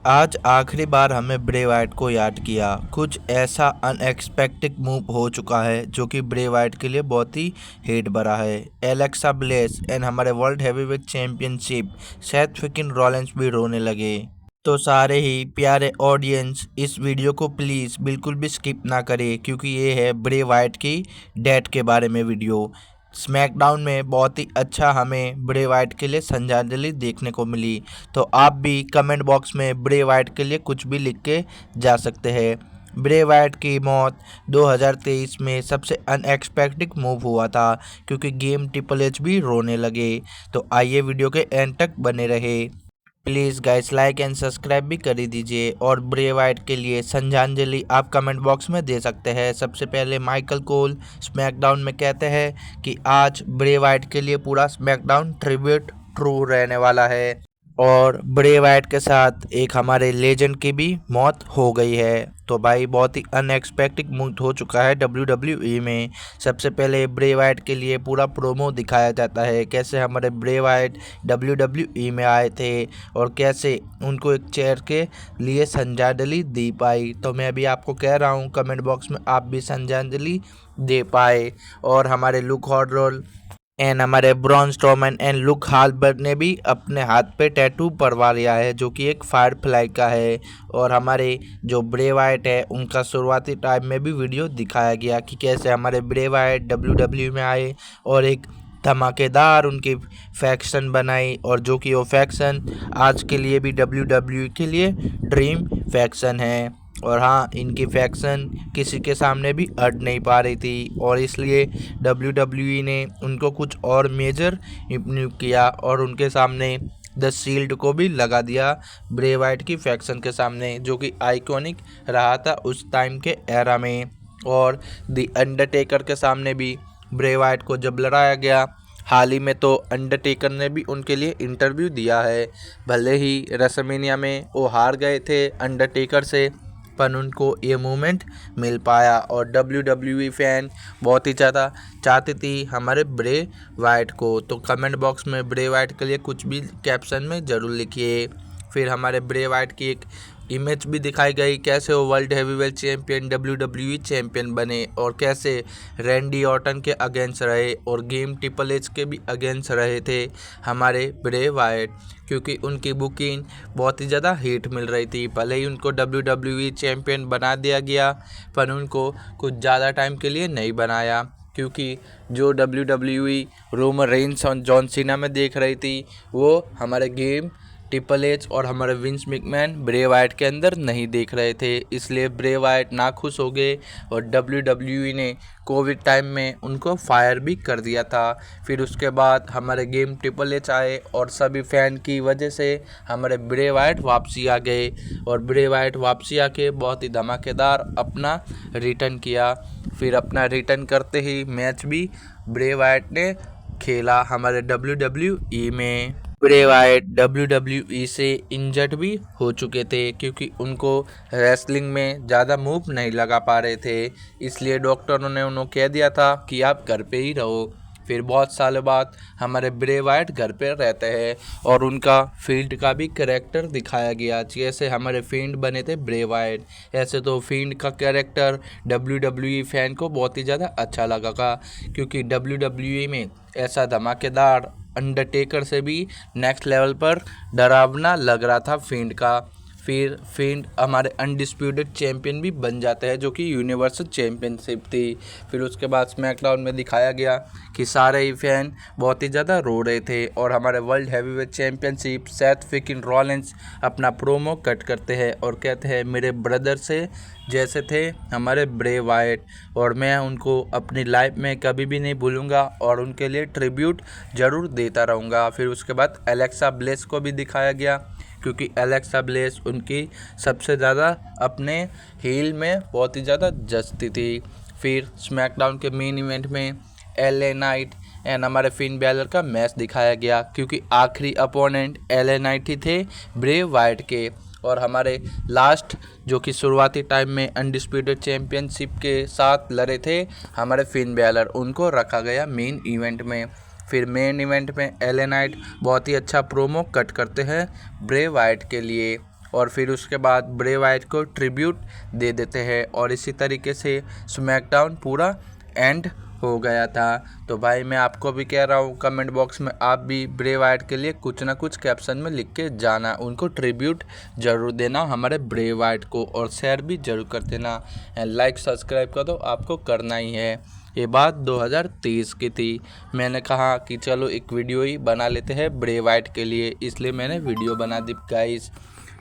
आज आखिरी बार हमें ब्रे वाइट को याद किया। कुछ ऐसा अनएक्सपेक्टेड मूव हो चुका है जो कि ब्रे वाइट के लिए बहुत ही हेट भरा है। एलेक्सा ब्लेस एंड हमारे world heavyweight championship Seth freaking Rollins भी रोने लगे। तो सारे ही प्यारे ऑडियंस इस वीडियो को प्लीज़ बिल्कुल भी स्किप ना करें, क्योंकि ये है ब्रे वाइट की डेथ के बारे में वीडियो। स्मैकडाउन में बहुत ही अच्छा हमें ब्रे वाइट के लिए श्रद्धांजलि देखने को मिली। तो आप भी कमेंट बॉक्स में ब्रे वाइट के लिए कुछ भी लिख के जा सकते हैं। ब्रे वाइट की मौत 2023 में सबसे अनएक्सपेक्टेड मूव हुआ था, क्योंकि गेम ट्रिपल एच भी रोने लगे। तो आइए वीडियो के एंड तक बने रहे। Please guys like and subscribe भी कर दीजिए। और ब्रे वाइट के लिए श्रद्धांजलि आप कमेंट बॉक्स में दे सकते हैं। सबसे पहले माइकल कोल स्मैकडाउन में कहते हैं कि आज ब्रे वाइट के लिए पूरा स्मैकडाउन ट्रिब्यूट ट्रू रहने वाला है, और ब्रे वाइट के साथ एक हमारे लेजेंड की भी मौत हो गई है। तो भाई बहुत ही अनएक्सपेक्टेड मूव हो चुका है WWE में। सबसे पहले ब्रे वाइट के लिए पूरा प्रोमो दिखाया जाता है, कैसे हमारे ब्रे वाइट WWE में आए थे और कैसे उनको एक चेयर के लिए श्रद्धांजलि दी पाई। तो मैं भी आपको कह रहा हूँ कमेंट बॉक्स में आप भी श्रद्धांजलि दे पाए। और हमारे लुक हॉडरोल एंड हमारे ब्रॉन स्ट्रोमैन एंड लुक हार्बर्ट ने भी अपने हाथ पे टैटू पड़वा लिया है, जो कि एक फायरफ्लाई का है। और हमारे जो ब्रे वाइट है उनका शुरुआती टाइम में भी वीडियो दिखाया गया कि कैसे हमारे ब्रे वाइट WWE में आए और एक धमाकेदार उनकी फैक्शन बनाई, और जो कि वो फैक्शन आज के लिए भी WWE के लिए ड्रीम फैक्शन है। और हाँ, इनकी फैक्शन किसी के सामने भी अड़ नहीं पा रही थी, और इसलिए WWE ने उनको कुछ और मेजर इम्प्रूव किया और उनके सामने द शील्ड को भी लगा दिया ब्रे वाइट की फैक्शन के सामने, जो कि आइकॉनिक रहा था उस टाइम के एरा में। और द अंडरटेकर के सामने भी ब्रे वाइट को जब लड़ाया गया, हाल ही में तो अंडरटेकर ने भी उनके लिए इंटरव्यू दिया है। भले ही रेसलमेनिया में वो हार गए थे अंडरटेकर से, पर उनको ये मोमेंट मिल पाया, और WWE फैन बहुत ही ज़्यादा चाहती थी हमारे ब्रे वाइट को। तो कमेंट बॉक्स में ब्रे वाइट के लिए कुछ भी कैप्शन में ज़रूर लिखिए। फिर हमारे ब्रे वाइट की एक इमेज भी दिखाई गई, कैसे वो world heavyweight champion WWE champion बने, और कैसे रैंडी ऑर्टन के अगेंस्ट रहे और गेम ट्रिपल एच के भी अगेंस्ट रहे थे हमारे ब्रे वाइट, क्योंकि उनकी बुकिंग बहुत ही ज़्यादा हिट मिल रही थी। भले ही उनको WWE चैंपियन बना दिया गया, पर उनको कुछ ज़्यादा टाइम के लिए नहीं बनाया, क्योंकि जो WWE रोमन रेंस और जॉन सीना में देख रही थी, वो हमारे गेम ट्रिपल एच और हमारे विंस मैकमैन ब्रे वाइट के अंदर नहीं देख रहे थे। इसलिए ब्रे वाइट नाखुश हो गए, और WWE ने कोविड टाइम में उनको फायर भी कर दिया था। फिर उसके बाद हमारे गेम ट्रिपल एच आए, और सभी फैन की वजह से हमारे ब्रे वाइट वापसी आ गए, और ब्रे वाइट वापसी आके बहुत ही धमाकेदार अपना रिटर्न किया। फिर अपना रिटर्न करते ही मैच भी ब्रे वाइट ने खेला हमारे WWE में। ब्रे वाइट WWE से इंजर्ड भी हो चुके थे, क्योंकि उनको रेसलिंग में ज़्यादा मूव नहीं लगा पा रहे थे। इसलिए डॉक्टरों ने उन्हें कह दिया था कि आप घर पे ही रहो। फिर बहुत सालों बाद हमारे ब्रे वाइट घर पे रहते हैं, और उनका फील्ड का भी कैरेक्टर दिखाया गया। जैसे हमारे फील्ड बने थे ब्रे वाइट, ऐसे तो फील्ड का कैरेक्टर WWE फैन को बहुत ही ज़्यादा अच्छा लगा, क्योंकि WWE में ऐसा धमाकेदार अंडरटेकर से भी नेक्स्ट लेवल पर डरावना लग रहा था फील्ड का। फिर फील्ड हमारे अनडिस्प्यूटेड चैंपियन भी बन जाते हैं, जो कि यूनिवर्सल चैंपियनशिप थी। फिर उसके बाद स्मैकडाउन में दिखाया गया कि सारे ही फैन बहुत ही ज़्यादा रो रहे थे, और हमारे world heavyweight championship Seth freaking Rollins अपना प्रोमो कट करते हैं और कहते हैं मेरे ब्रदर से जैसे थे हमारे ब्रे वाइट, और मैं उनको अपनी लाइफ में कभी भी नहीं भूलूंगा और उनके लिए ट्रिब्यूट ज़रूर देता रहूँगा। फिर उसके बाद एलेक्सा ब्लेस को भी दिखाया गया, क्योंकि एलेक्सा ब्लेस उनकी सबसे ज़्यादा अपने हील में बहुत ही ज़्यादा जचती थी। फिर स्मैकडाउन के मेन इवेंट में LA नाइट एंड हमारे फिन बैलर का मैच दिखाया गया, क्योंकि आखिरी अपोनेंट LA नाइट ही थे ब्रे वाइट के, और हमारे लास्ट जो कि शुरुआती टाइम में अनडिस्प्यूटेड चैंपियनशिप के साथ लड़े थे हमारे फिन बैलर, उनको रखा गया मेन इवेंट में। फिर मेन इवेंट में LA नाइट बहुत ही अच्छा प्रोमो कट करते हैं ब्रे वाइट के लिए, और फिर उसके बाद ब्रे वाइट को ट्रिब्यूट दे देते हैं और इसी तरीके से स्मैकडाउन पूरा एंड हो गया था। तो भाई मैं आपको भी कह रहा हूँ, कमेंट बॉक्स में आप भी ब्रे वाइट के लिए कुछ ना कुछ कैप्शन में लिख के जाना, उनको ट्रिब्यूट ज़रूर देना हमारे ब्रे वाइट को, और शेयर भी ज़रूर कर देना एंड लाइक सब्सक्राइब का तो आपको करना ही है। ये बात 2023 की थी। मैंने कहा कि चलो एक वीडियो ही बना लेते हैं ब्रे वाइट के लिए, इसलिए मैंने वीडियो बना दी गाइस।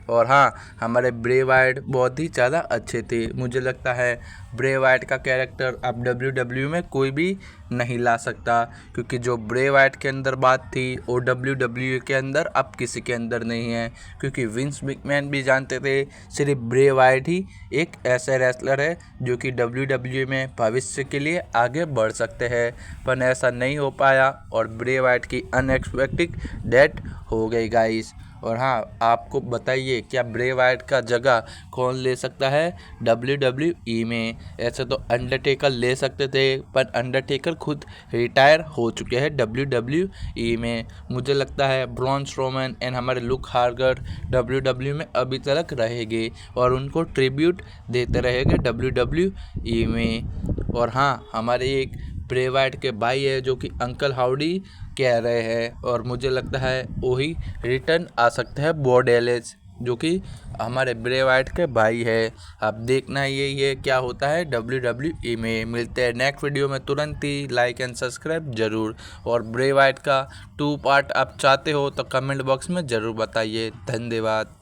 और हाँ, हमारे ब्रे वाइट बहुत ही ज़्यादा अच्छे थे। मुझे लगता है ब्रे वाइट का कैरेक्टर अब WWE में कोई भी नहीं ला सकता, क्योंकि जो ब्रे वाइट के अंदर बात थी वो WWE के अंदर अब किसी के अंदर नहीं है। क्योंकि विंस मैकमैन भी जानते थे सिर्फ ब्रे वाइट ही एक ऐसा रेसलर है जो कि WWE में भविष्य के लिए आगे बढ़ सकते हैं, पर ऐसा नहीं हो पाया और ब्रे वाइट की अनएक्सपेक्टेड डेथ हो गई गाइस। और हाँ, आपको बताइए क्या ब्रे वाइट का जगह कौन ले सकता है WWE में? ऐसे तो अंडरटेकर ले सकते थे, पर अंडरटेकर खुद रिटायर हो चुके हैं WWE में। मुझे लगता है ब्रॉन स्ट्रोमैन एंड हमारे लुक हार्गर WWE में अभी तक रहेंगे और उनको ट्रिब्यूट देते रहेंगे WWE में। और हाँ, हमारे एक ब्रे वाइट के भाई है जो कि अंकल हाउडी कह रहे हैं, और मुझे लगता है वही रिटर्न आ सकते हैं बॉड एलिस, जो कि हमारे ब्रे वाइट के भाई है। अब देखना ये क्या होता है WWE में। मिलते हैं नेक्स्ट वीडियो में तुरंत ही। लाइक एंड सब्सक्राइब जरूर, और ब्रे वाइट का 2 पार्ट आप चाहते हो तो कमेंट बॉक्स में ज़रूर बताइए। धन्यवाद।